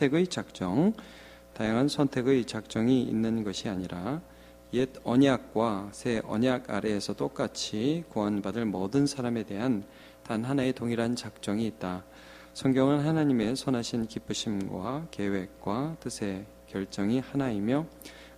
선택의 작정, 다양한 선택의 작정이 있는 것이 아니라 옛 언약과 새 언약 아래에서 똑같이 구원받을 모든 사람에 대한 단 하나의 동일한 작정이 있다. 성경은 하나님의 선하신 기쁘심과 계획과 뜻의 결정이 하나이며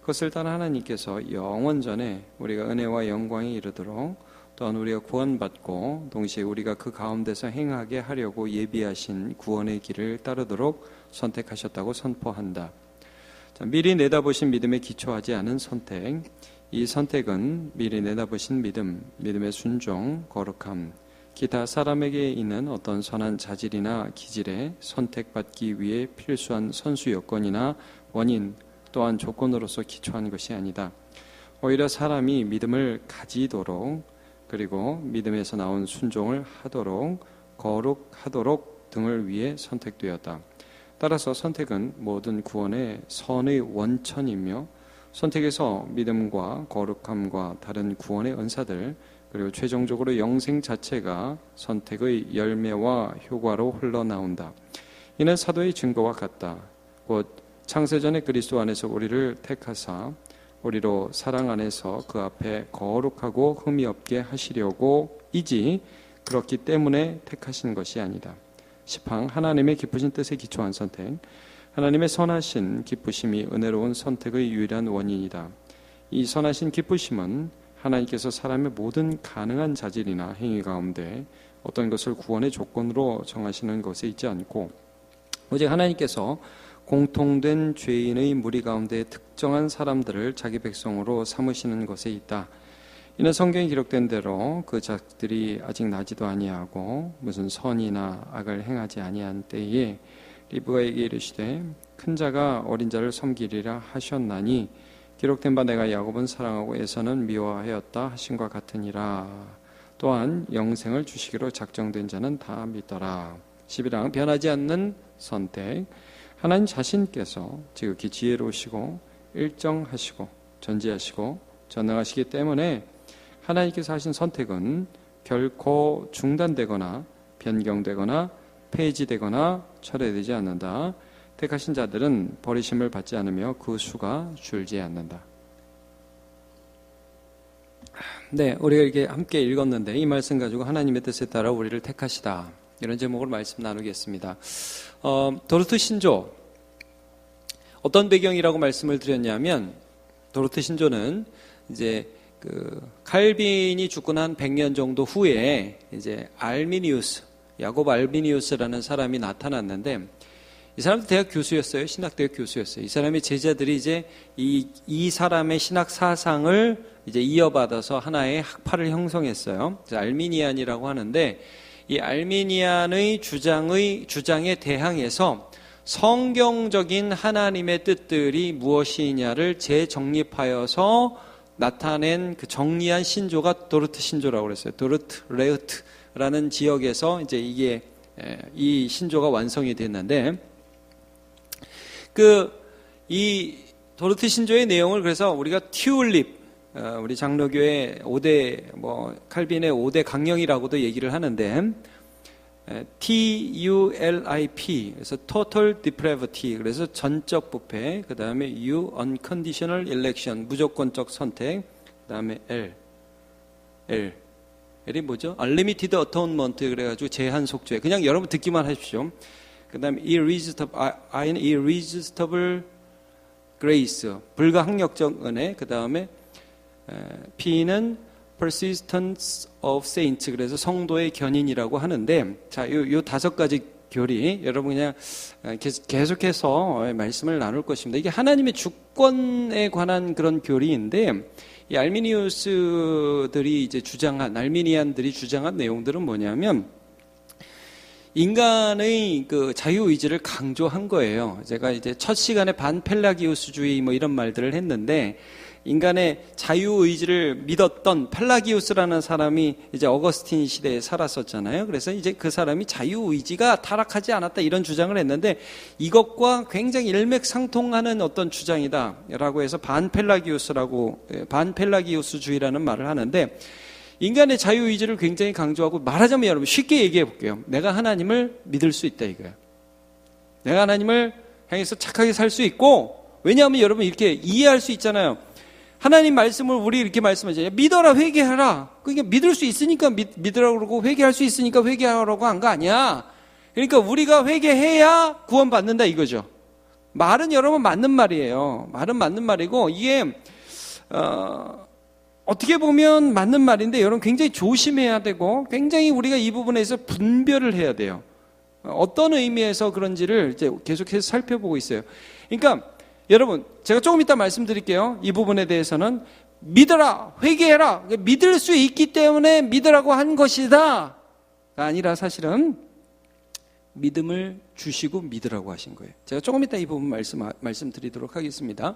그것을 따라 하나님께서 영원전에 우리가 은혜와 영광에 이르도록 또한 우리가 구원받고 동시에 우리가 그 가운데서 행하게 하려고 예비하신 구원의 길을 따르도록 선택하셨다고 선포한다. 자, 미리 내다보신 믿음에 기초하지 않은 선택, 이 선택은 미리 내다보신 믿음, 믿음의 순종, 거룩함, 기타 사람에게 있는 어떤 선한 자질이나 기질에 선택받기 위해 필수한 선수 요건이나 원인 또한 조건으로서 기초한 것이 아니다. 오히려 사람이 믿음을 가지도록 그리고 믿음에서 나온 순종을 하도록 거룩하도록 등을 위해 선택되었다. 따라서 선택은 모든 구원의 선의 원천이며 선택에서 믿음과 거룩함과 다른 구원의 은사들 그리고 최종적으로 영생 자체가 선택의 열매와 효과로 흘러나온다. 이는 사도의 증거와 같다. 곧 창세전에 그리스도 안에서 우리를 택하사 우리로 사랑 안에서 그 앞에 거룩하고 흠이 없게 하시려고 이지 그렇기 때문에 택하신 것이 아니다. 10항 하나님의 기쁘신 뜻에 기초한 선택, 하나님의 선하신 기쁘심이 은혜로운 선택의 유일한 원인이다. 이 선하신 기쁘심은 하나님께서 사람의 모든 가능한 자질이나 행위 가운데 어떤 것을 구원의 조건으로 정하시는 것에 있지 않고 오직 하나님께서 공통된 죄인의 무리 가운데 특정한 사람들을 자기 백성으로 삼으시는 것에 있다. 이는 성경에 기록된 대로 그 자들이 아직 나지도 아니하고 무슨 선이나 악을 행하지 아니한 때에 리브가에게 이르시되 큰 자가 어린 자를 섬기리라 하셨나니 기록된 바 내가 야곱은 사랑하고 에사는 미워하였다 하신과 같으니라. 또한 영생을 주시기로 작정된 자는 다 믿더라. 11항 변하지 않는 선택, 하나님 자신께서 지극히 지혜로우시고 일정하시고 전지하시고 전능하시기 때문에 하나님께서 하신 선택은 결코 중단되거나 변경되거나 폐지되거나 철회되지 않는다. 택하신 자들은 버리심을 받지 않으며 그 수가 줄지 않는다. 네, 우리가 이렇게 함께 읽었는데 이 말씀 가지고 하나님의 뜻에 따라 우리를 택하시다. 이런 제목으로 말씀 나누겠습니다. 도르트 신조, 어떤 배경이라고 말씀을 드렸냐면 도르트 신조는 이제 칼빈이 죽고 난 100년 정도 후에 이제 야곱 알비니우스라는 사람이 나타났는데 이 사람도 대학 교수였어요. 신학대학 교수였어요. 이 사람의 제자들이 이제 이 사람의 신학 사상을 이제 이어받아서 하나의 학파를 형성했어요. 알미니안이라고 하는데 이 알미니안의 주장에 대항해서 성경적인 하나님의 뜻들이 무엇이냐를 재정립하여서 나타낸 그 정리한 신조가 도르트 신조라고 그랬어요. 도르트 레흐트라는 지역에서 이제 이 신조가 완성이 됐는데 이 도르트 신조의 내용을 그래서 우리가 튤립, 우리 장로교의 5대 칼빈의 5대 강령이라고도 얘기를 하는데 TULIP, 그래서 Total Depravity, 그래서 전적 부패, 그 다음에 U, Unconditional Election, 무조건적 선택, 그 다음에 L이 뭐죠? Unlimited Atonement, 그래가지고 제한 속죄. 그냥 여러분 듣기만 하십시오. 그 다음에 Irresistible Grace, 불가항력적 은혜, 그 다음에 P는 Persistence of Saints, 그래서 성도의 견인이라고 하는데, 자, 요 5가지 교리, 여러분 그냥 계속해서 말씀을 나눌 것입니다. 이게 하나님의 주권에 관한 그런 교리인데, 이 알미니안들이 주장한 내용들은 뭐냐면, 인간의 그 자유의지를 강조한 거예요. 제가 이제 첫 시간에 반펠라기우스주의 이런 말들을 했는데, 인간의 자유의지를 믿었던 펠라기우스라는 사람이 이제 어거스틴 시대에 살았었잖아요. 그래서 이제 그 사람이 자유의지가 타락하지 않았다 이런 주장을 했는데 이것과 굉장히 일맥상통하는 어떤 주장이다라고 해서 반펠라기우스주의라는 말을 하는데 인간의 자유의지를 굉장히 강조하고 말하자면 여러분 쉽게 얘기해 볼게요. 내가 하나님을 믿을 수 있다 이거예요. 내가 하나님을 향해서 착하게 살 수 있고, 왜냐하면 여러분 이렇게 이해할 수 있잖아요. 하나님 말씀을 우리 이렇게 말씀하잖아요. 믿어라, 회개하라. 그러니까 믿을 수 있으니까 믿으라고 그러고 회개할 수 있으니까 회개하라고 한 거 아니야. 그러니까 우리가 회개해야 구원받는다 이거죠. 말은 여러분 맞는 말이에요. 말은 맞는 말이고, 이게 어떻게 보면 맞는 말인데 여러분 굉장히 조심해야 되고, 굉장히 우리가 이 부분에서 분별을 해야 돼요. 어떤 의미에서 그런지를 이제 계속해서 살펴보고 있어요. 그러니까 여러분, 제가 조금 이따 말씀드릴게요. 이 부분에 대해서는 믿어라, 회개해라, 믿을 수 있기 때문에 믿으라고 한 것이다 아니라 사실은 믿음을 주시고 믿으라고 하신 거예요. 제가 조금 이따 이 부분 말씀드리도록 하겠습니다.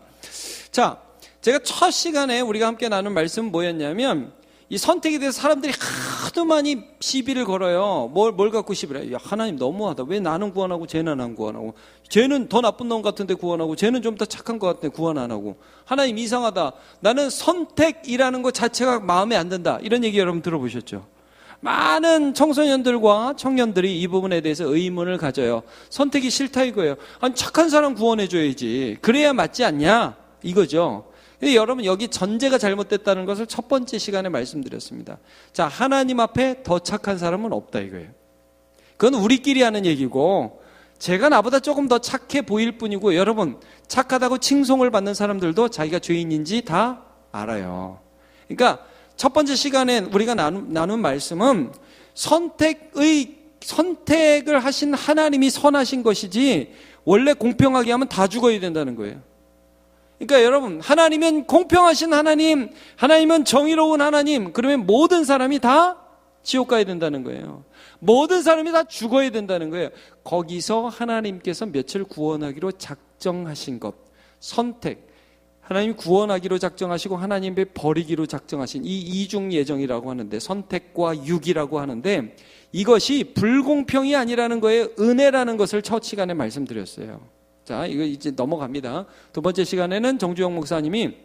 자, 제가 첫 시간에 우리가 함께 나눈 말씀은 뭐였냐면, 이 선택에 대해서 사람들이 하도 많이 시비를 걸어요. 뭘 갖고 시비를 해요? 야, 하나님 너무하다. 왜 나는 구원하고 쟤는 안 구원하고, 쟤는 더 나쁜 놈 같은데 구원하고, 쟤는 좀 더 착한 것 같은데 구원 안 하고, 하나님 이상하다. 나는 선택이라는 것 자체가 마음에 안 든다. 이런 얘기 여러분 들어보셨죠? 많은 청소년들과 청년들이 이 부분에 대해서 의문을 가져요. 선택이 싫다 이거예요. 아니, 착한 사람 구원해줘야지. 그래야 맞지 않냐 이거죠. 근데 여러분, 여기 전제가 잘못됐다는 것을 첫 번째 시간에 말씀드렸습니다. 자, 하나님 앞에 더 착한 사람은 없다 이거예요. 그건 우리끼리 하는 얘기고, 제가 나보다 조금 더 착해 보일 뿐이고, 여러분 착하다고 칭송을 받는 사람들도 자기가 죄인인지 다 알아요. 그러니까 첫 번째 시간에 우리가 나눈 말씀은 선택을 하신 하나님이 선하신 것이지, 원래 공평하게 하면 다 죽어야 된다는 거예요. 그러니까 여러분, 하나님은 공평하신 하나님, 하나님은 정의로운 하나님, 그러면 모든 사람이 다 지옥 가야 된다는 거예요. 모든 사람이 다 죽어야 된다는 거예요. 거기서 하나님께서 며칠 구원하기로 작정하신 것, 선택, 하나님이 구원하기로 작정하시고 하나님의 버리기로 작정하신 이 이중 예정이라고 하는데, 선택과 육이라고 하는데, 이것이 불공평이 아니라는 거예요. 은혜라는 것을 첫 시간에 말씀드렸어요. 자, 이거 이제 넘어갑니다. 두 번째 시간에는 정주영 목사님이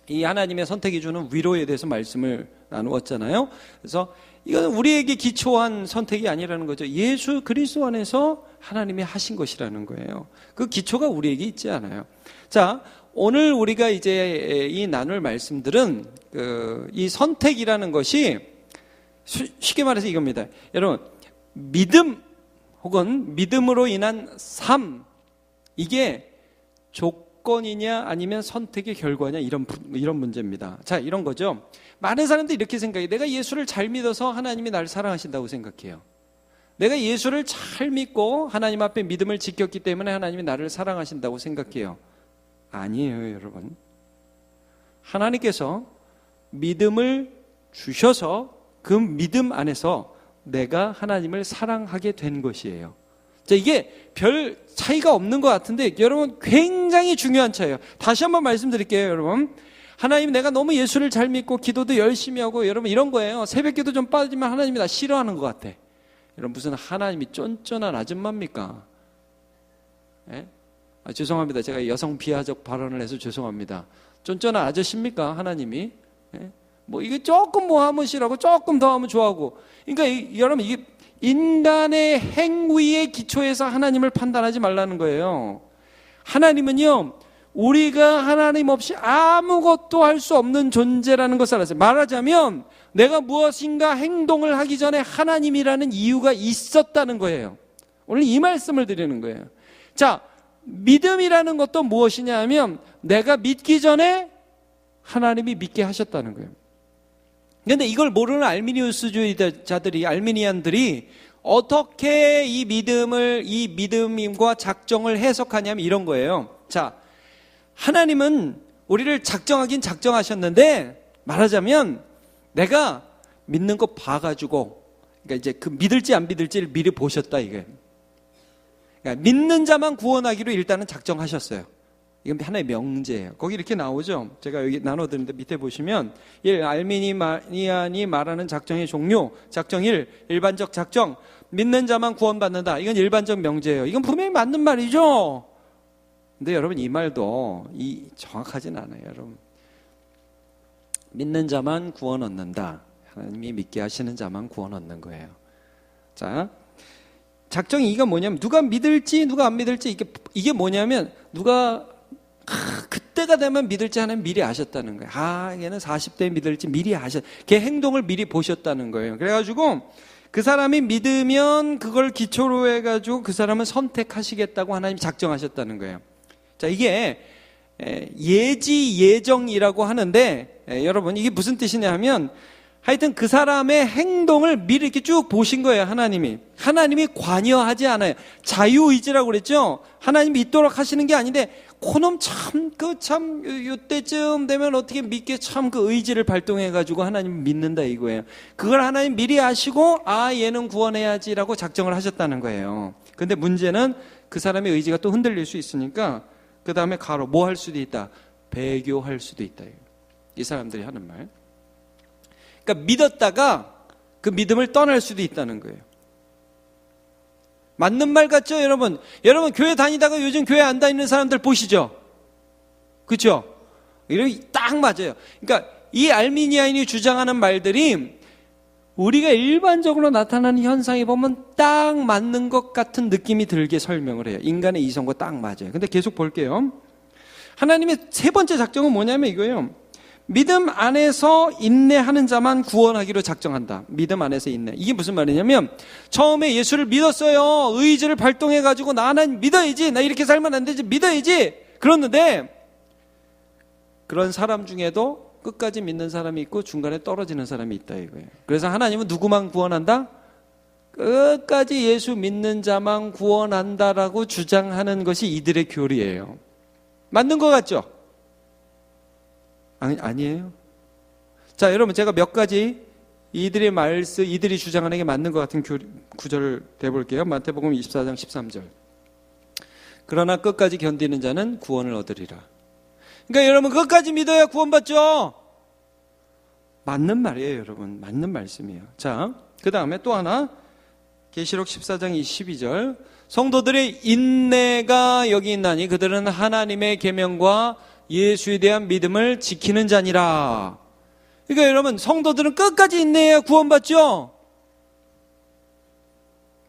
이 하나님의 선택이 주는 위로에 대해서 말씀을 나누었잖아요. 그래서 이건 우리에게 기초한 선택이 아니라는 거죠. 예수 그리스도 안에서 하나님이 하신 것이라는 거예요. 그 기초가 우리에게 있지 않아요. 자, 오늘 우리가 이제 이 나눌 말씀들은 이 선택이라는 것이 쉽게 말해서 이겁니다. 여러분, 믿음 혹은 믿음으로 인한 삶, 이게 조건이냐 아니면 선택의 결과냐, 이런 문제입니다. 자, 이런 거죠. 많은 사람들이 이렇게 생각해요. 내가 예수를 잘 믿어서 하나님이 나를 사랑하신다고 생각해요. 내가 예수를 잘 믿고 하나님 앞에 믿음을 지켰기 때문에 하나님이 나를 사랑하신다고 생각해요. 아니에요, 여러분. 하나님께서 믿음을 주셔서 그 믿음 안에서 내가 하나님을 사랑하게 된 것이에요. 자, 이게 별 차이가 없는 것 같은데 여러분, 굉장히 중요한 차이예요. 다시 한번 말씀드릴게요, 여러분. 하나님, 내가 너무 예수를 잘 믿고 기도도 열심히 하고, 여러분 이런 거예요. 새벽기도 좀 빠지면 하나님이 나 싫어하는 것 같아. 여러분, 무슨 하나님이 쫀쫀한 아줌마입니까? 예? 죄송합니다. 제가 여성 비하적 발언을 해서 죄송합니다. 쫀쫀한 아저씨입니까, 하나님이? 예? 뭐 이게 조금 뭐 하면 싫어하고 조금 더 하면 좋아하고. 그러니까 여러분, 이게 인간의 행위의 기초에서 하나님을 판단하지 말라는 거예요. 하나님은요, 우리가 하나님 없이 아무것도 할 수 없는 존재라는 것을 알았어요. 말하자면 내가 무엇인가 행동을 하기 전에 하나님이라는 이유가 있었다는 거예요. 오늘 이 말씀을 드리는 거예요. 자, 믿음이라는 것도 무엇이냐 하면 내가 믿기 전에 하나님이 믿게 하셨다는 거예요. 그런데 이걸 모르는 알미니안들이 어떻게 이 믿음과 작정을 해석하냐면 이런 거예요. 자, 하나님은 우리를 작정하긴 작정하셨는데, 말하자면 내가 믿는 거 봐가지고, 그러니까 이제 그 믿을지 안 믿을지를 미리 보셨다 이거예요. 그러니까 믿는 자만 구원하기로 일단은 작정하셨어요. 이건 하나의 명제예요. 거기 이렇게 나오죠. 제가 여기 나눠드렸는데 밑에 보시면 1. 알미니안이 말하는 작정의 종류. 작정 1. 일반적 작정. 믿는 자만 구원받는다. 이건 일반적 명제예요. 이건 분명히 맞는 말이죠. 근데 여러분, 이 말도 정확하진 않아요. 여러분, 믿는 자만 구원 얻는다. 하나님이 믿게 하시는 자만 구원 얻는 거예요. 자, 작정이 이가 뭐냐면 누가 믿을지 누가 안 믿을지 이게 뭐냐면 누가 그때가 되면 믿을지 하나님 미리 아셨다는 거예요. 얘는 40대에 믿을지 미리 걔 행동을 미리 보셨다는 거예요. 그래가지고 그 사람이 믿으면 그걸 기초로 해가지고 그 사람은 선택하시겠다고 하나님 작정하셨다는 거예요. 자, 이게 예지 예정이라고 하는데 여러분 이게 무슨 뜻이냐 하면 하여튼 그 사람의 행동을 미리 이렇게 쭉 보신 거예요. 하나님이 관여하지 않아요. 자유의지라고 그랬죠. 하나님이 있도록 하시는 게 아닌데 그놈 요때쯤 되면 어떻게 믿게 그 의지를 발동해가지고 하나님 믿는다 이거예요. 그걸 하나님 미리 아시고 얘는 구원해야지라고 작정을 하셨다는 거예요. 근데 문제는 그 사람의 의지가 또 흔들릴 수 있으니까 그 다음에 뭐 할 수도 있다. 배교할 수도 있다. 이 사람들이 하는 말. 그러니까 믿었다가 그 믿음을 떠날 수도 있다는 거예요. 맞는 말 같죠, 여러분? 여러분 교회 다니다가 요즘 교회 안 다니는 사람들 보시죠? 그렇죠? 이렇게 딱 맞아요. 그러니까 이 알미니아인이 주장하는 말들이 우리가 일반적으로 나타나는 현상에 보면 딱 맞는 것 같은 느낌이 들게 설명을 해요. 인간의 이성과 딱 맞아요. 근데 계속 볼게요. 하나님의 세 번째 작정은 뭐냐면 이거예요. 믿음 안에서 인내하는 자만 구원하기로 작정한다. 믿음 안에서 인내. 이게 무슨 말이냐면 처음에 예수를 믿었어요. 의지를 발동해가지고 나 하나님 믿어야지. 나 이렇게 살면 안 되지. 믿어야지. 그랬는데 그런 사람 중에도 끝까지 믿는 사람이 있고 중간에 떨어지는 사람이 있다 이거예요. 그래서 하나님은 누구만 구원한다? 끝까지 예수 믿는 자만 구원한다라고 주장하는 것이 이들의 교리예요. 맞는 것 같죠? 아니에요. 자, 여러분 제가 몇 가지 이들이 주장하는 게 맞는 것 같은 구절을 대볼게요. 마태복음 24장 13절. 그러나 끝까지 견디는 자는 구원을 얻으리라. 그러니까 여러분 끝까지 믿어야 구원받죠. 맞는 말이에요, 여러분. 맞는 말씀이에요. 자, 그 다음에 또 하나 계시록 14장 22절. 성도들의 인내가 여기 있나니 그들은 하나님의 계명과 예수에 대한 믿음을 지키는 자니라. 그러니까 여러분 성도들은 끝까지 인내해야 구원받죠.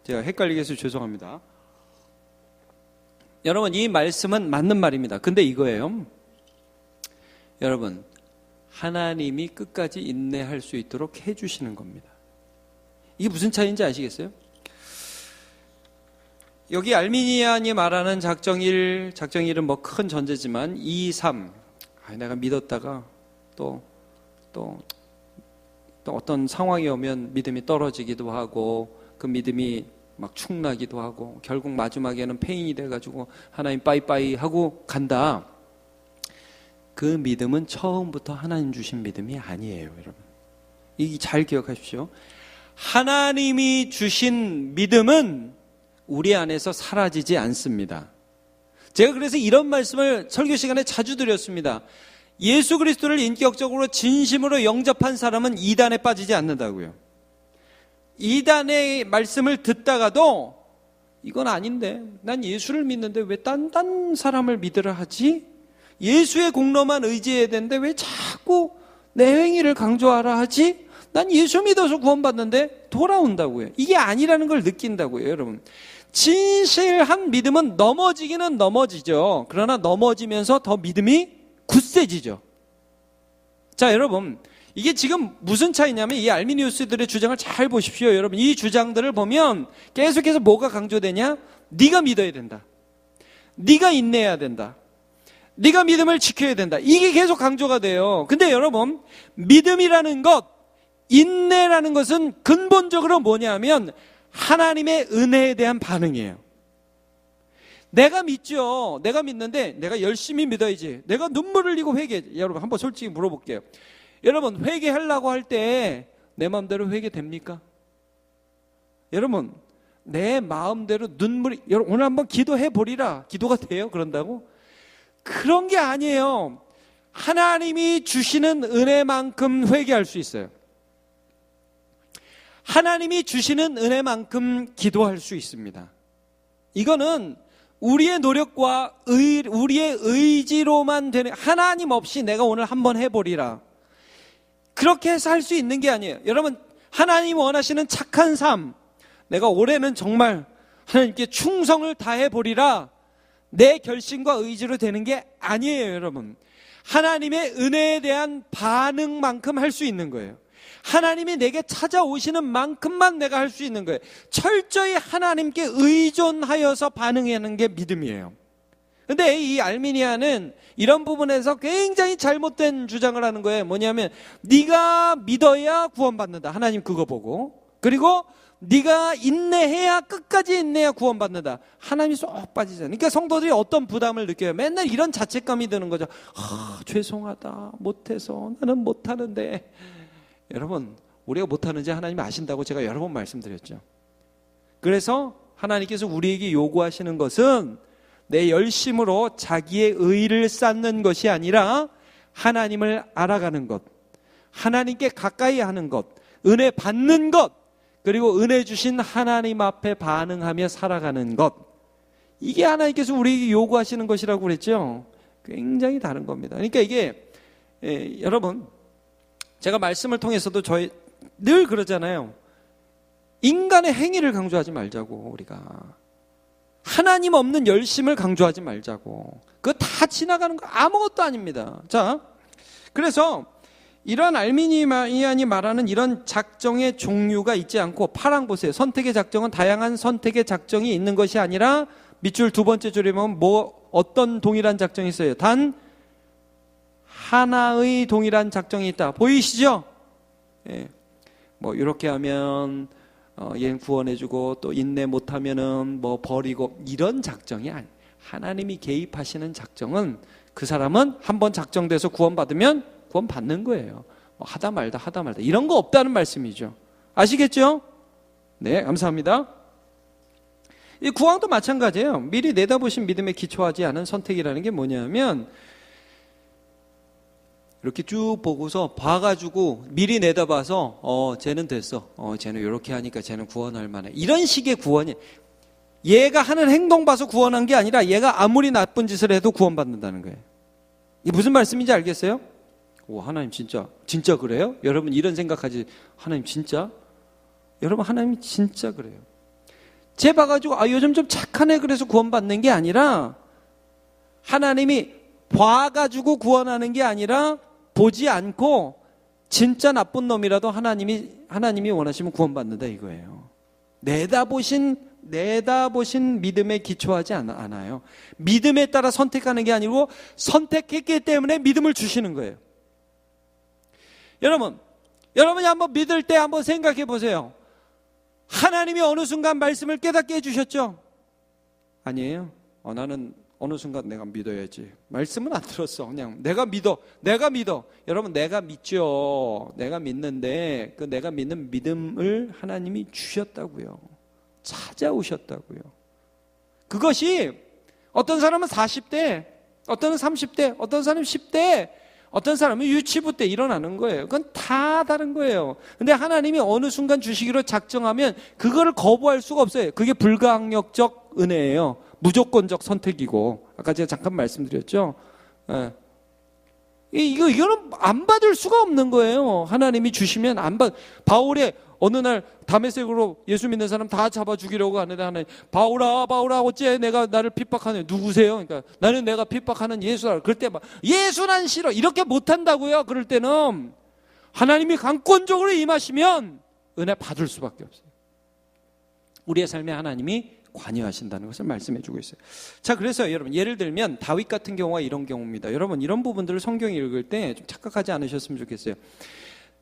제가 헷갈리게 해서 죄송합니다. 여러분 이 말씀은 맞는 말입니다. 근데 이거예요. 여러분 하나님이 끝까지 인내할 수 있도록 해주시는 겁니다. 이게 무슨 차이인지 아시겠어요? 여기 알미니안이 말하는 작정일은 뭐 큰 전제지만 2, 3 내가 믿었다가 또 어떤 상황이 오면 믿음이 떨어지기도 하고 그 믿음이 막 축나기도 하고 결국 마지막에는 페인이 돼가지고 하나님 빠이빠이 하고 간다. 그 믿음은 처음부터 하나님 주신 믿음이 아니에요, 여러분. 이 잘 기억하십시오. 하나님이 주신 믿음은 우리 안에서 사라지지 않습니다. 제가 그래서 이런 말씀을 설교 시간에 자주 드렸습니다. 예수 그리스도를 인격적으로 진심으로 영접한 사람은 이단에 빠지지 않는다고요. 이단의 말씀을 듣다가도 이건 아닌데 난 예수를 믿는데 왜 딴 사람을 믿으라 하지? 예수의 공로만 의지해야 되는데 왜 자꾸 내 행위를 강조하라 하지? 난 예수 믿어서 구원받는데 돌아온다고요. 이게 아니라는 걸 느낀다고요, 여러분. 진실한 믿음은 넘어지기는 넘어지죠. 그러나 넘어지면서 더 믿음이 굳세지죠. 자, 여러분 이게 지금 무슨 차이냐면 이 알미니우스들의 주장을 잘 보십시오. 여러분 이 주장들을 보면 계속해서 뭐가 강조되냐? 네가 믿어야 된다. 네가 인내해야 된다. 네가 믿음을 지켜야 된다. 이게 계속 강조가 돼요. 근데 여러분 믿음이라는 것, 인내라는 것은 근본적으로 뭐냐면 하나님의 은혜에 대한 반응이에요. 내가 믿죠. 내가 믿는데 내가 열심히 믿어야지. 내가 눈물 흘리고 회개. 여러분 한번 솔직히 물어볼게요. 여러분 회개하려고 할 때 내 마음대로 회개됩니까? 여러분 내 마음대로 여러분 오늘 한번 기도해 보리라. 기도가 돼요? 그런다고? 그런 게 아니에요. 하나님이 주시는 은혜만큼 회개할 수 있어요. 하나님이 주시는 은혜만큼 기도할 수 있습니다. 이거는 우리의 노력과 우리의 의지로만 되는, 하나님 없이 내가 오늘 한번 해보리라. 그렇게 해서 할 수 있는 게 아니에요. 여러분 하나님 원하시는 착한 삶, 내가 올해는 정말 하나님께 충성을 다해 보리라 내 결심과 의지로 되는 게 아니에요, 여러분. 하나님의 은혜에 대한 반응만큼 할 수 있는 거예요. 하나님이 내게 찾아오시는 만큼만 내가 할 수 있는 거예요. 철저히 하나님께 의존하여서 반응하는 게 믿음이에요. 근데 이 알미니아는 이런 부분에서 굉장히 잘못된 주장을 하는 거예요. 뭐냐면 네가 믿어야 구원받는다. 하나님 그거 보고. 그리고 네가 인내해야, 끝까지 인내해야 구원받는다. 하나님이 쏙 빠지잖아요. 그러니까 성도들이 어떤 부담을 느껴요. 맨날 이런 자책감이 드는 거죠. 죄송하다, 못해서 나는 못하는데. 여러분, 우리가 못하는지 하나님이 아신다고 제가 여러 번 말씀드렸죠. 그래서 하나님께서 우리에게 요구하시는 것은 내 열심으로 자기의 의를 쌓는 것이 아니라 하나님을 알아가는 것, 하나님께 가까이 하는 것, 은혜 받는 것, 그리고 은혜 주신 하나님 앞에 반응하며 살아가는 것. 이게 하나님께서 우리에게 요구하시는 것이라고 그랬죠. 굉장히 다른 겁니다. 그러니까 이게 여러분, 제가 말씀을 통해서도 저희 늘 그러잖아요. 인간의 행위를 강조하지 말자고. 우리가 하나님 없는 열심을 강조하지 말자고. 그거 다 지나가는 거 아무것도 아닙니다. 자, 그래서 이런 알미니안이 말하는 이런 작정의 종류가 있지 않고, 파랑 보세요. 선택의 작정은 다양한 선택의 작정이 있는 것이 아니라, 밑줄 두 번째 줄에 보면 어떤 동일한 작정이 있어요? 단 하나의 동일한 작정이 있다. 보이시죠? 예. 뭐 이렇게 하면 얘는 구원해주고, 또 인내 못하면은 뭐 버리고, 이런 작정이 아니. 하나님이 개입하시는 작정은, 그 사람은 한번 작정돼서 구원받으면 구원 받는 거예요. 하다 말다 이런 거 없다는 말씀이죠. 아시겠죠? 네, 감사합니다. 이 구원도 마찬가지예요. 미리 내다보신 믿음에 기초하지 않은 선택이라는 게 뭐냐면, 이렇게 쭉 보고서 봐가지고 미리 내다봐서 쟤는 됐어, 쟤는 이렇게 하니까 쟤는 구원할 만해, 이런 식의 구원이, 얘가 하는 행동 봐서 구원한 게 아니라 얘가 아무리 나쁜 짓을 해도 구원받는다는 거예요. 이게 무슨 말씀인지 알겠어요? 오, 하나님 진짜 그래요? 여러분 이런 생각하지. 하나님 진짜? 여러분 하나님 진짜 그래요. 쟤 봐가지고 요즘 좀 착하네 그래서 구원받는 게 아니라, 하나님이 봐가지고 구원하는 게 아니라, 보지 않고 진짜 나쁜 놈이라도 하나님이 원하시면 구원받는다 이거예요. 내다보신 믿음에 기초하지 않아요. 믿음에 따라 선택하는 게 아니고 선택했기 때문에 믿음을 주시는 거예요. 여러분이 한번 믿을 때 한번 생각해 보세요. 하나님이 어느 순간 말씀을 깨닫게 해주셨죠? 아니에요. 나는 어느 순간 내가 믿어야지. 말씀은 안 들었어. 그냥 내가 믿어. 여러분 내가 믿죠. 내가 믿는데 그 내가 믿는 믿음을 하나님이 주셨다고요. 찾아오셨다고요. 그것이 어떤 사람은 40대, 어떤 사람은 30대, 어떤 사람은 10대, 어떤 사람은 유치부 때 일어나는 거예요. 그건 다 다른 거예요. 근데 하나님이 어느 순간 주시기로 작정하면 그거를 거부할 수가 없어요. 그게 불가항력적 은혜예요. 무조건적 선택이고, 아까 제가 잠깐 말씀드렸죠. 예. 이거는 안 받을 수가 없는 거예요. 하나님이 주시면 안 받. 바울의 어느 날 다메섹으로 예수 믿는 사람 다 잡아 죽이려고 하는데, 하나님, 바울아 어째 내가 나를 핍박하네. 누구세요? 그러니까 나는 내가 핍박하는 예수라. 그럴 때 막 예수난 싫어 이렇게 못한다고요. 그럴 때는 하나님이 강권적으로 임하시면 은혜 받을 수밖에 없어요. 우리의 삶에 하나님이 관여하신다는 것을 말씀해 주고 있어요. 자, 그래서 여러분 예를 들면 다윗 같은 경우가 이런 경우입니다. 여러분 이런 부분들을 성경 읽을 때 좀 착각하지 않으셨으면 좋겠어요.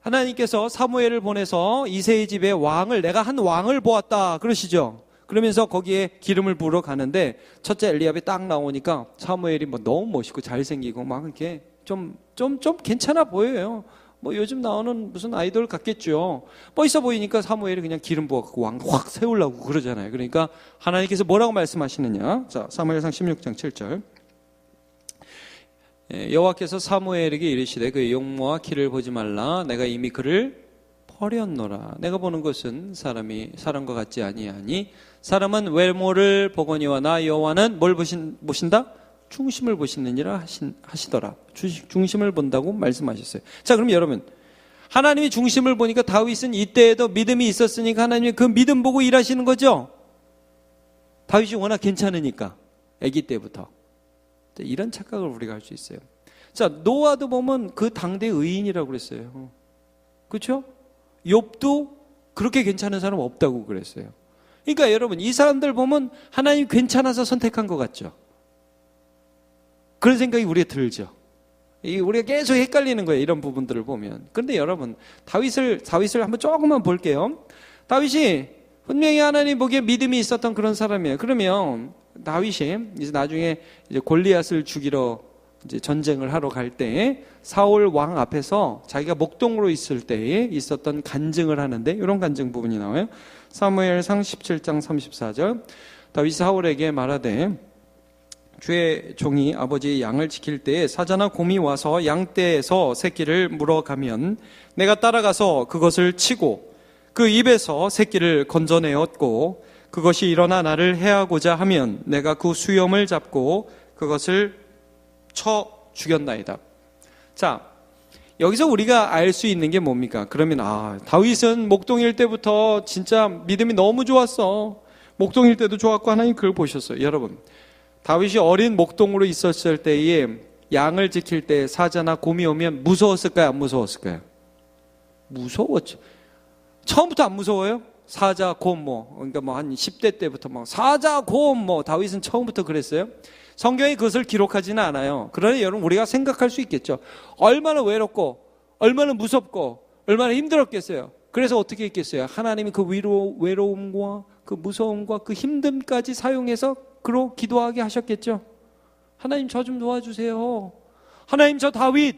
하나님께서 사무엘을 보내서 이새의 집에 왕을, 내가 한 왕을 보았다 그러시죠. 그러면서 거기에 기름을 부으러 가는데 첫째 엘리압이 딱 나오니까 사무엘이 뭐 너무 멋있고 잘생기고 막 이렇게 좀 괜찮아 보여요. 뭐 요즘 나오는 무슨 아이돌 같겠죠. 멋있어 보이니까 사무엘이 그냥 기름 부어갖고 왕 확 세우려고 그러잖아요. 그러니까 하나님께서 뭐라고 말씀하시느냐. 자, 사무엘상 16장 7절. 여호와께서 사무엘에게 이르시되 그의 용모와 키를 보지 말라. 내가 이미 그를 버렸노라. 내가 보는 것은 사람과 같지 아니하니 사람은 외모를 보거니와 나 여호와는 뭘 보신다? 중심을 보시느니라 하시더라. 중심을 본다고 말씀하셨어요. 자, 그럼 여러분, 하나님이 중심을 보니까 다윗은 이때에도 믿음이 있었으니까 하나님이 그 믿음 보고 일하시는 거죠? 다윗이 워낙 괜찮으니까 아기 때부터. 이런 착각을 우리가 할 수 있어요. 자, 노아도 보면 그 당대 의인이라고 그랬어요. 그렇죠? 욥도 그렇게 괜찮은 사람 없다고 그랬어요. 그러니까 여러분, 이 사람들 보면 하나님 괜찮아서 선택한 것 같죠? 그런 생각이 우리에 들죠. 우리가 계속 헷갈리는 거예요, 이런 부분들을 보면. 그런데 여러분, 다윗을 한번 조금만 볼게요. 다윗이 분명히 하나님 보기에 믿음이 있었던 그런 사람이에요. 그러면 다윗이 이제 나중에 이제 골리앗을 죽이러 이제 전쟁을 하러 갈 때 사울 왕 앞에서 자기가 목동으로 있을 때에 있었던 간증을 하는데, 이런 간증 부분이 나와요. 사무엘상 17장 34절. 다윗이 사울에게 말하되, 주의 종이 아버지의 양을 지킬 때에 사자나 곰이 와서 양떼에서 새끼를 물어가면 내가 따라가서 그것을 치고 그 입에서 새끼를 건져내었고, 그것이 일어나 나를 해하고자 하면 내가 그 수염을 잡고 그것을 쳐 죽였나이다. 자, 여기서 우리가 알 수 있는 게 뭡니까? 그러면 다윗은 목동일 때부터 진짜 믿음이 너무 좋았어. 목동일 때도 좋았고 하나님 그걸 보셨어요. 여러분, 다윗이 어린 목동으로 있었을 때에 양을 지킬 때 사자나 곰이 오면 무서웠을까요? 안 무서웠을까요? 무서웠죠. 처음부터 안 무서워요? 사자, 곰 그러니까 한 10대 때부터 사자, 곰 다윗은 처음부터 그랬어요? 성경이 그것을 기록하지는 않아요. 그러나 여러분, 우리가 생각할 수 있겠죠. 얼마나 외롭고 얼마나 무섭고 얼마나 힘들었겠어요. 그래서 어떻게 했겠어요? 하나님이 그 외로움과 그 무서움과 그 힘듦까지 사용해서 그로 기도하게 하셨겠죠. 하나님, 저 좀 도와주세요. 하나님, 저 다윗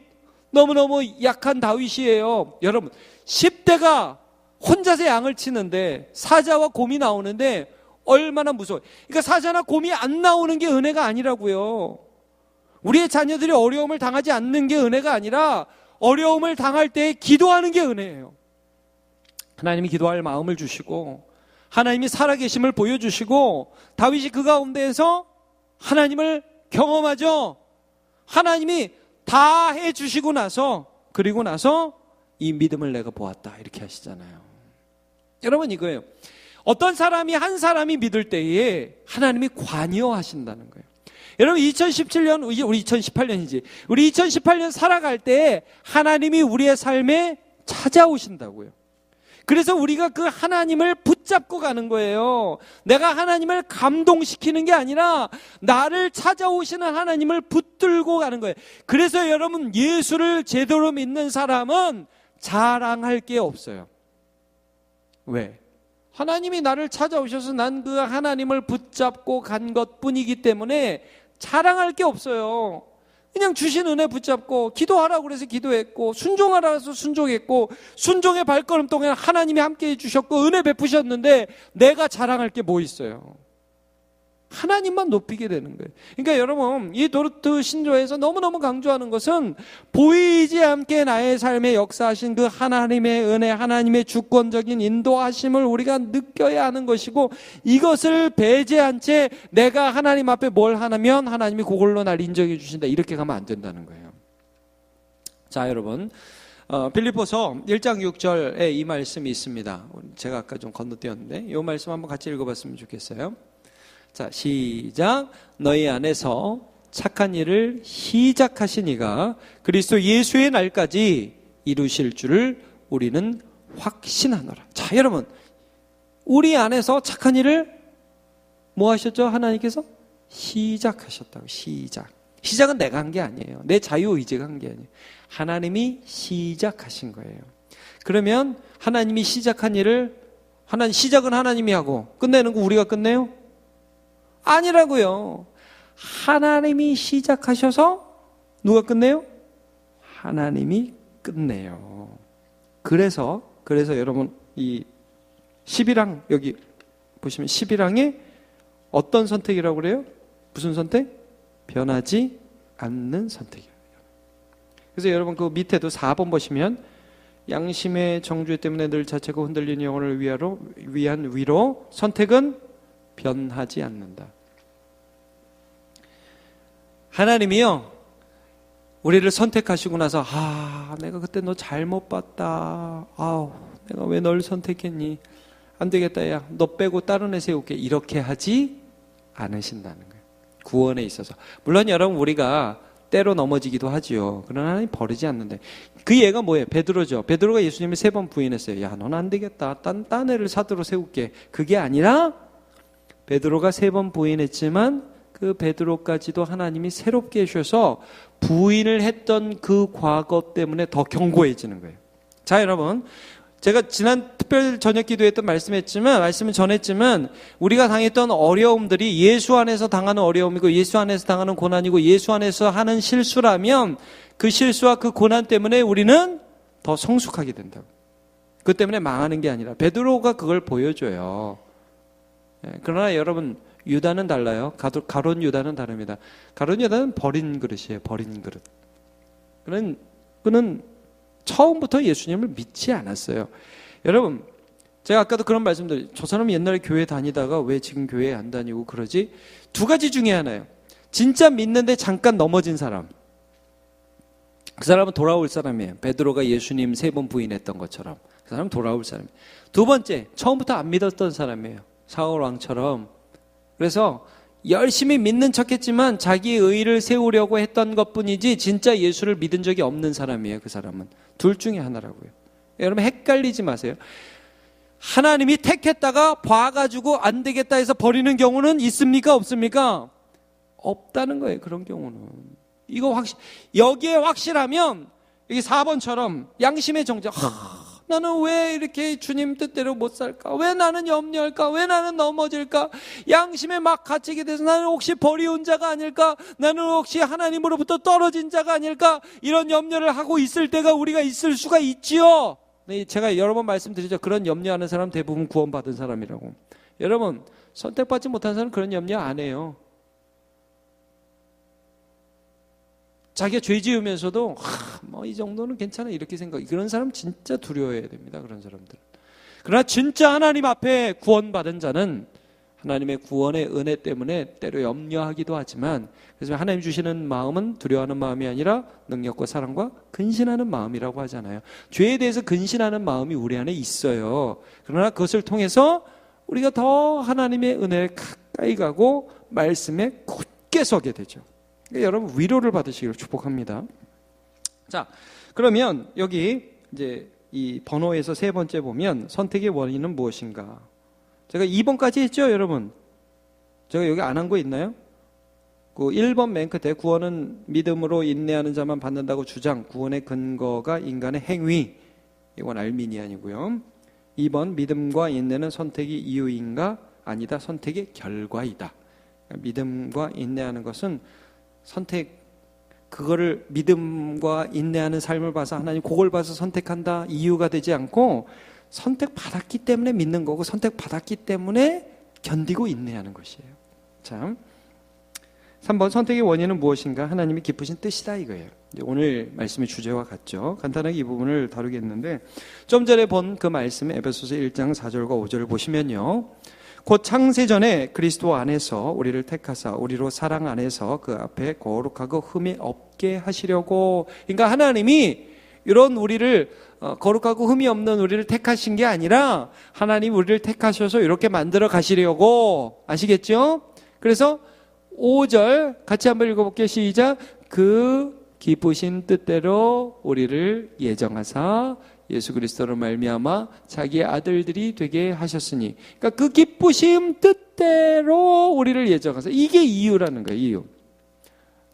너무너무 약한 다윗이에요. 여러분, 10대가 혼자서 양을 치는데 사자와 곰이 나오는데 얼마나 무서워요. 그러니까 사자나 곰이 안 나오는 게 은혜가 아니라고요. 우리의 자녀들이 어려움을 당하지 않는 게 은혜가 아니라 어려움을 당할 때 기도하는 게 은혜예요. 하나님이 기도할 마음을 주시고 하나님이 살아계심을 보여주시고 다윗이 그 가운데에서 하나님을 경험하죠. 하나님이 다 해주시고 나서, 그리고 나서 이 믿음을 내가 보았다 이렇게 하시잖아요. 여러분, 이거예요. 어떤 사람이 한 사람이 믿을 때에 하나님이 관여하신다는 거예요. 여러분, 2017년, 우리 2018년이지. 우리 2018년 살아갈 때 하나님이 우리의 삶에 찾아오신다고요. 그래서 우리가 그 하나님을 붙잡고 가는 거예요. 내가 하나님을 감동시키는 게 아니라 나를 찾아오시는 하나님을 붙들고 가는 거예요. 그래서 여러분, 예수를 제대로 믿는 사람은 자랑할 게 없어요. 왜? 하나님이 나를 찾아오셔서 난 그 하나님을 붙잡고 간 것뿐이기 때문에 자랑할 게 없어요. 그냥 주신 은혜 붙잡고 기도하라고 그래서 기도했고 순종하라고 해서 순종했고 순종의 발걸음 동안 하나님이 함께 해주셨고 은혜 베푸셨는데 내가 자랑할 게 뭐 있어요? 하나님만 높이게 되는 거예요. 그러니까 여러분, 이 도르트 신조에서 너무너무 강조하는 것은 보이지 않게 나의 삶에 역사하신 그 하나님의 은혜, 하나님의 주권적인 인도하심을 우리가 느껴야 하는 것이고, 이것을 배제한 채 내가 하나님 앞에 뭘 하면 하나님이 그걸로 날 인정해 주신다, 이렇게 가면 안 된다는 거예요. 자, 여러분, 빌립보서 1장 6절에 이 말씀이 있습니다. 제가 아까 좀 건너뛰었는데 이 말씀 한번 같이 읽어봤으면 좋겠어요. 자, 시작. 너희 안에서 착한 일을 시작하신 이가 그리스도 예수의 날까지 이루실 줄을 우리는 확신하노라. 자, 여러분, 우리 안에서 착한 일을 뭐 하셨죠? 하나님께서 시작하셨다고. 시작은 내가 한 게 아니에요. 내 자유의지가 한 게 아니에요. 하나님이 시작하신 거예요. 그러면 하나님이 시작한 일을 시작은 하나님이 하고 끝내는 거 우리가 끝내요? 아니라고요. 하나님이 시작하셔서 누가 끝내요? 하나님이 끝내요. 그래서 여러분, 이 11항 여기 보시면 11항에 어떤 선택이라고 그래요? 무슨 선택? 변하지 않는 선택이에요. 그래서 여러분 그 밑에도 4번 보시면 양심의 정죄 때문에 늘 자체가 흔들리는 영혼을 위한 위로 선택은 변하지 않는다. 하나님이요, 우리를 선택하시고 나서 내가 그때 너 잘못 봤다. 내가 왜 널 선택했니? 안 되겠다, 야, 너 빼고 다른 애 세울게. 이렇게 하지 않으신다는 거예요. 구원에 있어서. 물론 여러분 우리가 때로 넘어지기도 하지요. 그러나 하나님 버리지 않는데. 그 예가 뭐예요? 베드로죠. 베드로가 예수님을 3번 부인했어요. 야, 넌 안 되겠다. 딴 애를 사도로 세울게. 그게 아니라 베드로가 3번 부인했지만 그 베드로까지도 하나님이 새롭게 해주셔서 부인을 했던 그 과거 때문에 더 견고해지는 거예요. 자, 여러분, 제가 지난 특별 저녁 기도회 때 말씀을 전했지만 우리가 당했던 어려움들이 예수 안에서 당하는 어려움이고 예수 안에서 당하는 고난이고 예수 안에서 하는 실수라면 그 실수와 그 고난 때문에 우리는 더 성숙하게 된다고. 그 때문에 망하는 게 아니라 베드로가 그걸 보여줘요. 그러나 여러분, 유다는 달라요. 가룟 유다는 다릅니다. 가룟 유다는 버린 그릇이에요. 버린 그릇. 그는 처음부터 예수님을 믿지 않았어요. 여러분, 제가 아까도 그런 말씀드렸죠. 저 사람이 옛날에 교회 다니다가 왜 지금 교회에 안 다니고 그러지? 2가지 중에 하나예요. 진짜 믿는데 잠깐 넘어진 사람. 그 사람은 돌아올 사람이에요. 베드로가 예수님 3번 부인했던 것처럼. 그 사람은 돌아올 사람이에요. 2번째, 처음부터 안 믿었던 사람이에요. 사울 왕처럼. 그래서 열심히 믿는 척했지만 자기의 의의를 세우려고 했던 것뿐이지 진짜 예수를 믿은 적이 없는 사람이에요. 그 사람은. 둘 중에 하나라고요. 여러분 헷갈리지 마세요. 하나님이 택했다가 봐가지고 안 되겠다 해서 버리는 경우는 있습니까? 없습니까? 없다는 거예요. 그런 경우는. 이거 여기에 확실하면 여기 4번처럼 양심의 정죄. 나는 왜 이렇게 주님 뜻대로 못 살까? 왜 나는 염려할까? 왜 나는 넘어질까? 양심에 막 갇히게 돼서 나는 혹시 버리운 자가 아닐까? 나는 혹시 하나님으로부터 떨어진 자가 아닐까? 이런 염려를 하고 있을 때가 우리가 있을 수가 있지요. 제가 여러 번 말씀드리죠. 그런 염려하는 사람 대부분 구원받은 사람이라고. 여러분, 선택받지 못한 사람은 그런 염려 안 해요. 자기가 죄 지으면서도 뭐 이 정도는 괜찮아 이렇게 생각. 그런 사람 진짜 두려워해야 됩니다. 그런 사람들은. 그러나 진짜 하나님 앞에 구원받은 자는 하나님의 구원의 은혜 때문에 때로 염려하기도 하지만 그래서 하나님 주시는 마음은 두려워하는 마음이 아니라 능력과 사랑과 근신하는 마음이라고 하잖아요. 죄에 대해서 근신하는 마음이 우리 안에 있어요. 그러나 그것을 통해서 우리가 더 하나님의 은혜에 가까이 가고 말씀에 굳게 서게 되죠. 여러분 위로를 받으시기를 축복합니다. 자, 그러면 여기 이제 이 번호에서 3번째 보면 선택의 원인은 무엇인가? 제가 2번까지 했죠, 여러분? 제가 여기 안 한 거 있나요? 그 1번 맨 끝에 구원은 믿음으로 인내하는 자만 받는다고 주장. 구원의 근거가 인간의 행위. 이건 알미니안이고요. 2번 믿음과 인내는 선택이 이유인가? 아니다. 선택의 결과이다. 믿음과 인내하는 것은 선택, 그거를 믿음과 인내하는 삶을 봐서 하나님 그걸 봐서 선택한다 이유가 되지 않고 선택받았기 때문에 믿는 거고 선택받았기 때문에 견디고 인내하는 것이에요. 자, 3번 선택의 원인은 무엇인가? 하나님이 기쁘신 뜻이다 이거예요. 오늘 말씀의 주제와 같죠. 간단하게 이 부분을 다루겠는데 좀 전에 본 그 말씀에 에베소서 1장 4절과 5절을 보시면요. 곧 창세전에 그리스도 안에서 우리를 택하사 우리로 사랑 안에서 그 앞에 거룩하고 흠이 없게 하시려고. 그러니까 하나님이 이런 우리를 거룩하고 흠이 없는 우리를 택하신 게 아니라 하나님 우리를 택하셔서 이렇게 만들어 가시려고. 아시겠죠? 그래서 5절 같이 한번 읽어볼게요. 시작. 그 기쁘신 뜻대로 우리를 예정하사 예수 그리스도로 말미암아 자기의 아들들이 되게 하셨으니. 그러니까 그 기쁘심 뜻대로 우리를 예정하사. 이게 이유라는 거예요. 이유.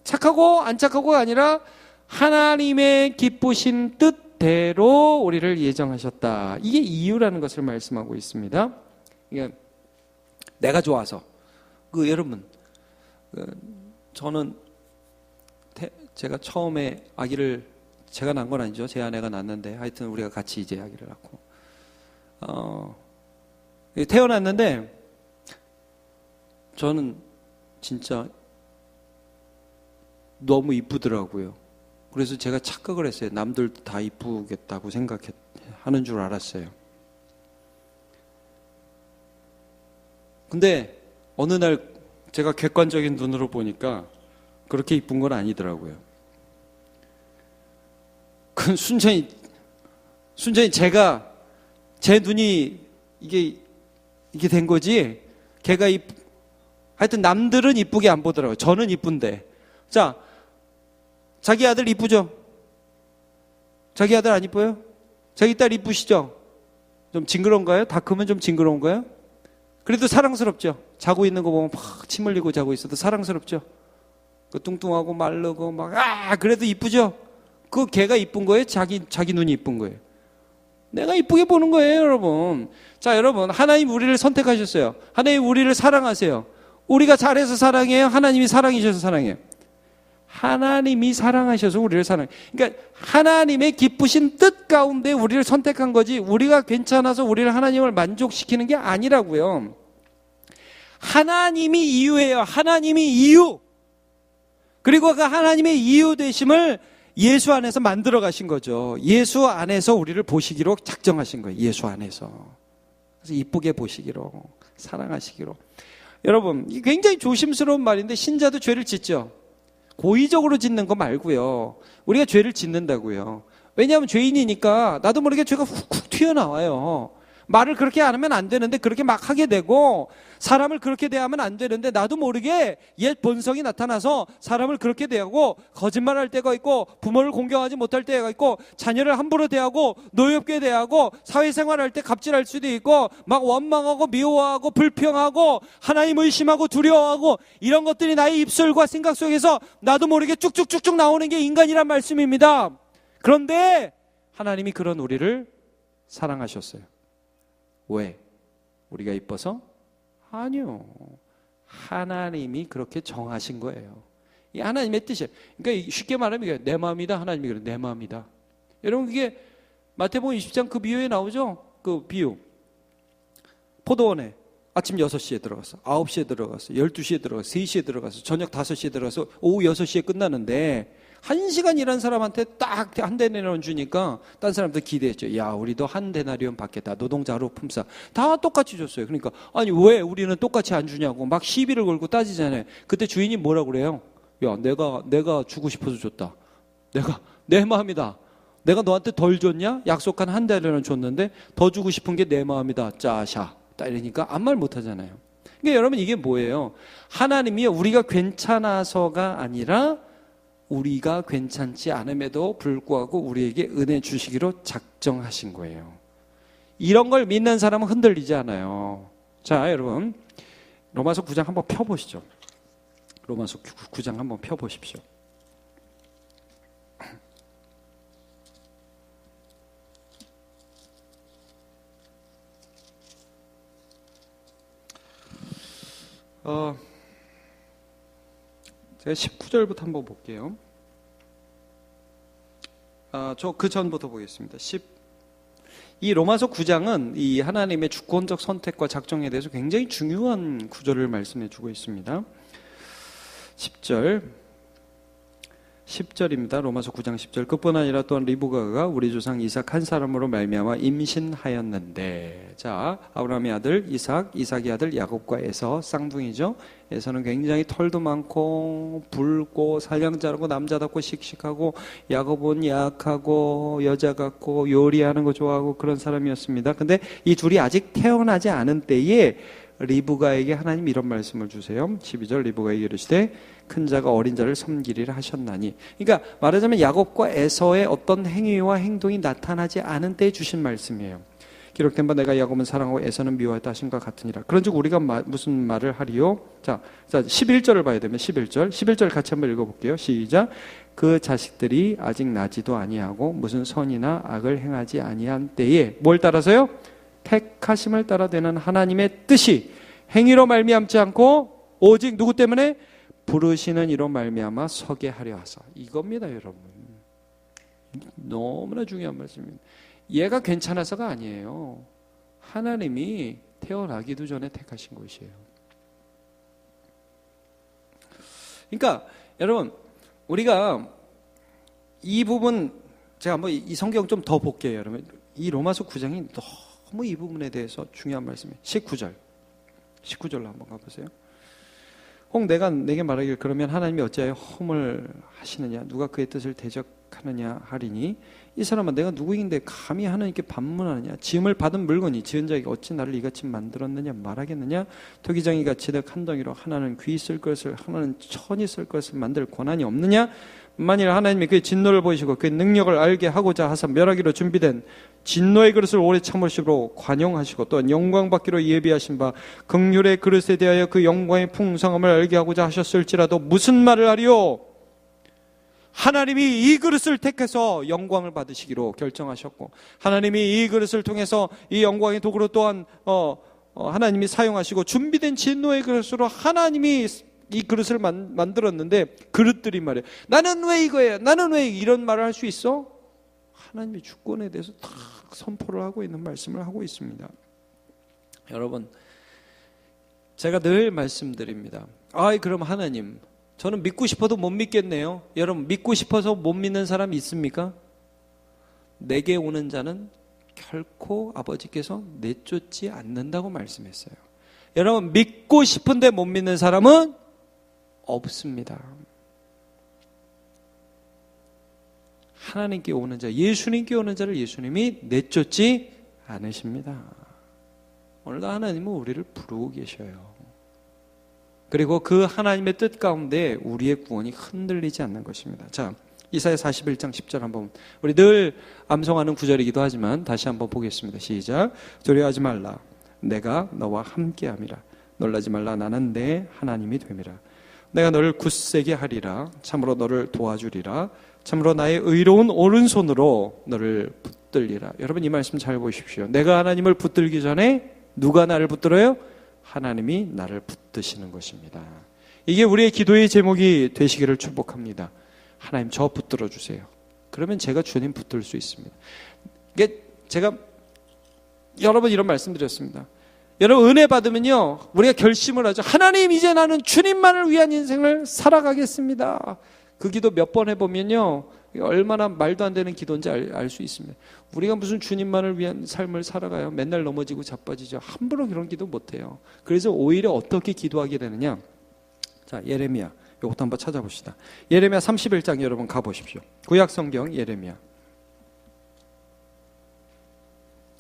착하고 안 착하고가 아니라 하나님의 기쁘신 뜻대로 우리를 예정하셨다. 이게 이유라는 것을 말씀하고 있습니다. 그러니까 내가 좋아서. 여러분, 저는 제가 처음에 아기를 제가 낳은 건 아니죠. 제 아내가 낳았는데 하여튼 우리가 같이 이제 아기를 낳고 태어났는데 저는 진짜 너무 이쁘더라고요. 그래서 제가 착각을 했어요. 남들도 다 이쁘겠다고 생각하는 줄 알았어요. 근데 어느 날 제가 객관적인 눈으로 보니까 그렇게 이쁜 건 아니더라고요. 그건 순전히 제 눈이 이게 된 거지. 걔가 하여튼 남들은 이쁘게 안 보더라고요. 저는 이쁜데. 자, 자기 아들 이쁘죠? 자기 아들 안 이뻐요? 자기 딸 이쁘시죠? 좀 징그러운가요? 다 크면 좀 징그러운가요? 그래도 사랑스럽죠? 자고 있는 거 보면 막 침 흘리고 자고 있어도 사랑스럽죠? 그 뚱뚱하고 마르고 그래도 이쁘죠? 그 걔가 이쁜 거예요? 자기 눈이 이쁜 거예요? 내가 이쁘게 보는 거예요, 여러분. 자, 여러분, 하나님 우리를 선택하셨어요. 하나님 우리를 사랑하세요. 우리가 잘해서 사랑해요? 하나님이 사랑이셔서 사랑해요? 하나님이 사랑하셔서 우리를 사랑해요. 그러니까 하나님의 기쁘신 뜻 가운데 우리를 선택한 거지, 우리가 괜찮아서 우리를 하나님을 만족시키는 게 아니라고요. 하나님이 이유예요. 하나님이 이유. 그리고 그 하나님의 이유 되심을 예수 안에서 만들어 가신 거죠. 예수 안에서 우리를 보시기로 작정하신 거예요. 예수 안에서. 그래서 이쁘게 보시기로, 사랑하시기로. 여러분, 이게 굉장히 조심스러운 말인데 신자도 죄를 짓죠. 고의적으로 짓는 거 말고요. 우리가 죄를 짓는다고요. 왜냐하면 죄인이니까 나도 모르게 죄가 훅훅 튀어나와요. 말을 그렇게 안 하면 안 되는데 그렇게 막 하게 되고, 사람을 그렇게 대하면 안 되는데 나도 모르게 옛 본성이 나타나서 사람을 그렇게 대하고 거짓말할 때가 있고, 부모를 공경하지 못할 때가 있고, 자녀를 함부로 대하고 노엽게 대하고, 사회생활할 때 갑질할 수도 있고, 막 원망하고 미워하고 불평하고 하나님 의심하고 두려워하고, 이런 것들이 나의 입술과 생각 속에서 나도 모르게 쭉쭉쭉쭉 나오는 게 인간이란 말씀입니다. 그런데 하나님이 그런 우리를 사랑하셨어요. 왜? 우리가 이뻐서? 아니요. 하나님이 그렇게 정하신 거예요. 이 하나님의 뜻이에요. 그러니까 쉽게 말하면 이게 내 마음이다. 하나님이 그래요. 내 마음이다. 여러분, 그게 마태복음 20장 그 비유에 나오죠? 그 비유. 포도원에 아침 6시에 들어갔어. 9시에 들어갔어. 12시에 들어갔어. 3시에 들어갔어. 저녁 5시에 들어가서 오후 6시에 끝나는데 1시간 일한 사람한테 딱 한 데나리온 주니까 딴 사람들 기대했죠. 야, 우리도 한 데나리온 받겠다. 노동자 하루 품삯. 다 똑같이 줬어요. 그러니까 아니 왜 우리는 똑같이 안 주냐고 막 시비를 걸고 따지잖아요. 그때 주인이 뭐라 그래요? 야, 내가 주고 싶어서 줬다. 내 마음이다. 내가 너한테 덜 줬냐? 약속한 한 데나리온 줬는데 더 주고 싶은 게 내 마음이다. 짜샤. 딱 이러니까 아무 말 못 하잖아요. 그러니까 여러분, 이게 뭐예요? 하나님이 우리가 괜찮아서가 아니라 우리가 괜찮지 않음에도 불구하고 우리에게 은혜 주시기로 작정하신 거예요. 이런 걸 믿는 사람은 흔들리지 않아요. 자, 여러분, 로마서 9장 한번 펴보시죠. 로마서 9장 한번 펴보십시오. 제가 19절부터 한번 볼게요. 저 그 전부터 보겠습니다. 이 로마서 9장은 이 하나님의 주권적 선택과 작정에 대해서 굉장히 중요한 구절을 말씀해 주고 있습니다. 10절입니다. 로마서 9장 10절. 그뿐 아니라 또한 리브가가 우리 조상 이삭 한 사람으로 말미암아 임신하였는데, 자, 아브라함의 아들 이삭, 이삭의 아들 야곱과 에서, 쌍둥이죠. 에서는 굉장히 털도 많고 붉고 살량자라고 남자답고 씩씩하고, 야곱은 약하고 여자 같고 요리하는 거 좋아하고 그런 사람이었습니다. 근데 이 둘이 아직 태어나지 않은 때에 리브가에게 하나님 이런 말씀을 주세요. 12절. 리브가에게 이르시되 큰 자가 어린 자를 섬기리라 하셨나니. 그러니까 말하자면 야곱과 에서의 어떤 행위와 행동이 나타나지 않은 때에 주신 말씀이에요. 기록된 바 내가 야곱은 사랑하고 에서는 미워했다 하신과 같으니라. 그런즉 우리가 무슨 말을 하리요? 자 11절을 봐야 되면 11절 같이 한번 읽어볼게요. 시작. 그 자식들이 아직 나지도 아니하고 무슨 선이나 악을 행하지 아니한 때에 뭘 따라서요? 택하심을 따라 되는 하나님의 뜻이 행위로 말미암지 않고 오직 누구 때문에? 부르시는 이로 말미암아 서게 하려 하사. 이겁니다, 여러분. 너무나 중요한 말씀입니다. 얘가 괜찮아서가 아니에요. 하나님이 태어나기도 전에 택하신 것이에요. 그러니까 여러분, 우리가 이 부분, 제가 한번 이 성경 좀 더 볼게요, 여러분. 이 로마서 9장이 너무 이 부분에 대해서 중요한 말씀이에요. 19절로 한번 가보세요. 혹 내가 내게 말하길 그러면 하나님이 어찌하여 허물 하시느냐? 누가 그의 뜻을 생각하느냐 하리니 이 사람아 내가 누구인데 감히 하나님께 반문하느냐. 지음을 받은 물건이 지은 자에게 어찌 나를 이같이 만들었느냐 말하겠느냐. 토기장이 같이 한 덩이로 하나는 귀 쓸 것을 하나는 천이 쓸 것을 만들 권한이 없느냐. 만일 하나님이 그의 진노를 보이시고 그의 능력을 알게 하고자 하사 멸하기로 준비된 진노의 그릇을 오래 참으시고 관용하시고 또한 영광 받기로 예비하신 바 긍휼의 그릇에 대하여 그 영광의 풍성함을 알게 하고자 하셨을지라도 무슨 말을 하리요. 하나님이 이 그릇을 택해서 영광을 받으시기로 결정하셨고 하나님이 이 그릇을 통해서 이 영광의 도구로 또한 하나님이 사용하시고 준비된 진노의 그릇으로 하나님이 이 그릇을 만들었는데 그릇들이 말이에요. 나는 왜 이거예요? 나는 왜 이런 말을 할 수 있어? 하나님의 주권에 대해서 딱 선포를 하고 있는 말씀을 하고 있습니다. 여러분, 제가 늘 말씀드립니다. 그럼 하나님, 저는 믿고 싶어도 못 믿겠네요. 여러분, 믿고 싶어서 못 믿는 사람 있습니까? 내게 오는 자는 결코 아버지께서 내쫓지 않는다고 말씀했어요. 여러분, 믿고 싶은데 못 믿는 사람은 없습니다. 하나님께 오는 자, 예수님께 오는 자를 예수님이 내쫓지 않으십니다. 오늘도 하나님은 우리를 부르고 계셔요. 그리고 그 하나님의 뜻 가운데 우리의 구원이 흔들리지 않는 것입니다. 자, 이사야 41장 10절 한번, 우리 늘 암송하는 구절이기도 하지만 다시 한번 보겠습니다. 시작. 두려워하지 말라. 내가 너와 함께함이라. 놀라지 말라. 나는 내 하나님이 됨이라. 내가 너를 굳세게 하리라. 참으로 너를 도와주리라. 참으로 나의 의로운 오른손으로 너를 붙들리라. 여러분, 이 말씀 잘 보십시오. 내가 하나님을 붙들기 전에 누가 나를 붙들어요? 하나님이 나를 붙드시는 것입니다. 이게 우리의 기도의 제목이 되시기를 축복합니다. 하나님, 저 붙들어 주세요. 그러면 제가 주님 붙들 수 있습니다. 이게 제가 여러 번 이런 말씀 드렸습니다. 여러분, 은혜 받으면요, 우리가 결심을 하죠. 하나님, 이제 나는 주님만을 위한 인생을 살아가겠습니다. 그 기도 몇 번 해보면요, 얼마나 말도 안 되는 기도인지 알 수 있습니다. 우리가 무슨 주님만을 위한 삶을 살아가요? 맨날 넘어지고 자빠지죠. 함부로 그런 기도 못해요. 그래서 오히려 어떻게 기도하게 되느냐. 자, 예레미야, 이것도 한번 찾아봅시다. 예레미야 31장 여러분 가보십시오. 구약성경 예레미야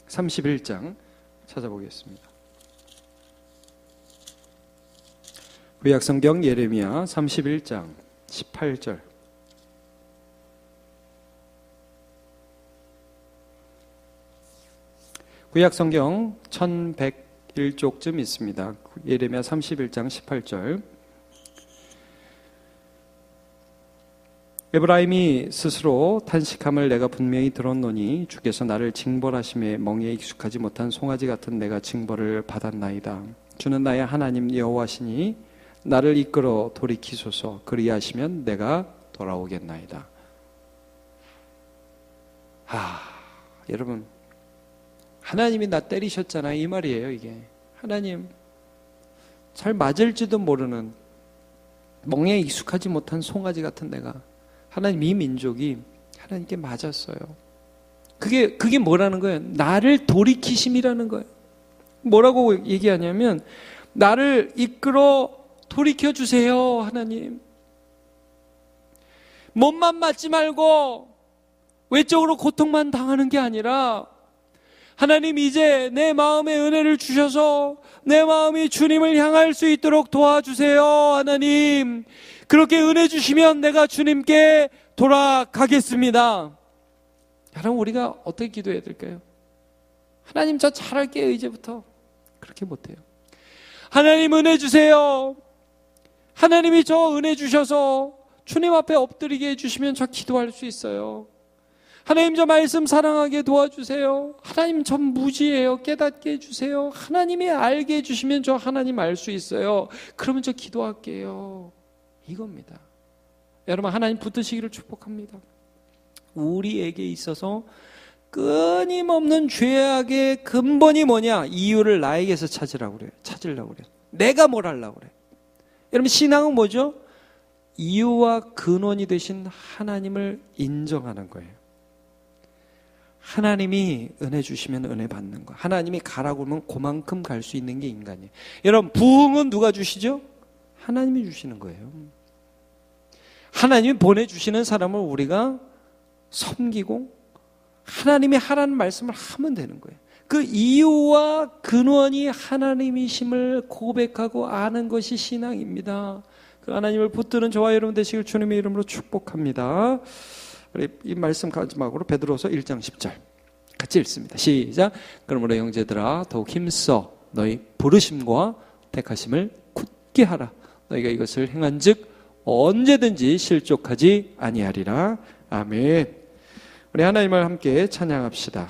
31장 찾아보겠습니다. 구약성경 예레미야 31장 18절. 구약성경 1101쪽쯤 있습니다. 예레미야 31장 18절. 에브라임이 스스로 탄식함을 내가 분명히 들었노니 주께서 나를 징벌하심에 멍에에 익숙하지 못한 송아지 같은 내가 징벌을 받았나이다. 주는 나의 하나님 여호와시니 나를 이끌어 돌이키소서. 그리하시면 내가 돌아오겠나이다. 여러분, 하나님이 나 때리셨잖아요, 이 말이에요. 이게 하나님, 잘 맞을지도 모르는 멍에에 익숙하지 못한 송아지 같은 내가, 하나님, 이 민족이 하나님께 맞았어요. 그게 뭐라는 거예요? 나를 돌이키심이라는 거예요. 뭐라고 얘기하냐면, 나를 이끌어 돌이켜 주세요, 하나님. 몸만 맞지 말고 외적으로 고통만 당하는 게 아니라, 하나님, 이제 내 마음에 은혜를 주셔서 내 마음이 주님을 향할 수 있도록 도와주세요, 하나님. 그렇게 은혜 주시면 내가 주님께 돌아가겠습니다. 여러분, 우리가 어떻게 기도해야 될까요? 하나님, 저 잘할게요, 이제부터. 그렇게 못해요. 하나님, 은혜 주세요. 하나님이 저 은혜 주셔서 주님 앞에 엎드리게 해주시면 저 기도할 수 있어요. 하나님, 저 말씀 사랑하게 도와주세요. 하나님, 전 무지해요. 깨닫게 해주세요. 하나님이 알게 해주시면 저 하나님 알 수 있어요. 그러면 저 기도할게요. 이겁니다. 여러분, 하나님 붙드시기를 축복합니다. 우리에게 있어서 끊임없는 죄악의 근본이 뭐냐? 이유를 나에게서 찾으려고 그래요. 내가 뭘 하려고 그래요. 여러분, 신앙은 뭐죠? 이유와 근원이 되신 하나님을 인정하는 거예요. 하나님이 은혜 주시면 은혜 받는 거. 하나님이 가라고 하면 그만큼 갈 수 있는 게 인간이에요. 여러분, 부흥은 누가 주시죠? 하나님이 주시는 거예요. 하나님이 보내주시는 사람을 우리가 섬기고 하나님이 하라는 말씀을 하면 되는 거예요. 그 이유와 근원이 하나님이심을 고백하고 아는 것이 신앙입니다. 그 하나님을 붙드는 저와 여러분 되시길 주님의 이름으로 축복합니다. 우리 이 말씀 마지막으로 베드로서 1장 10절 같이 읽습니다. 시작. 그러므로 형제들아 더욱 힘써 너희 부르심과 택하심을 굳게 하라. 너희가 이것을 행한즉 언제든지 실족하지 아니하리라. 아멘. 우리 하나님을 함께 찬양합시다.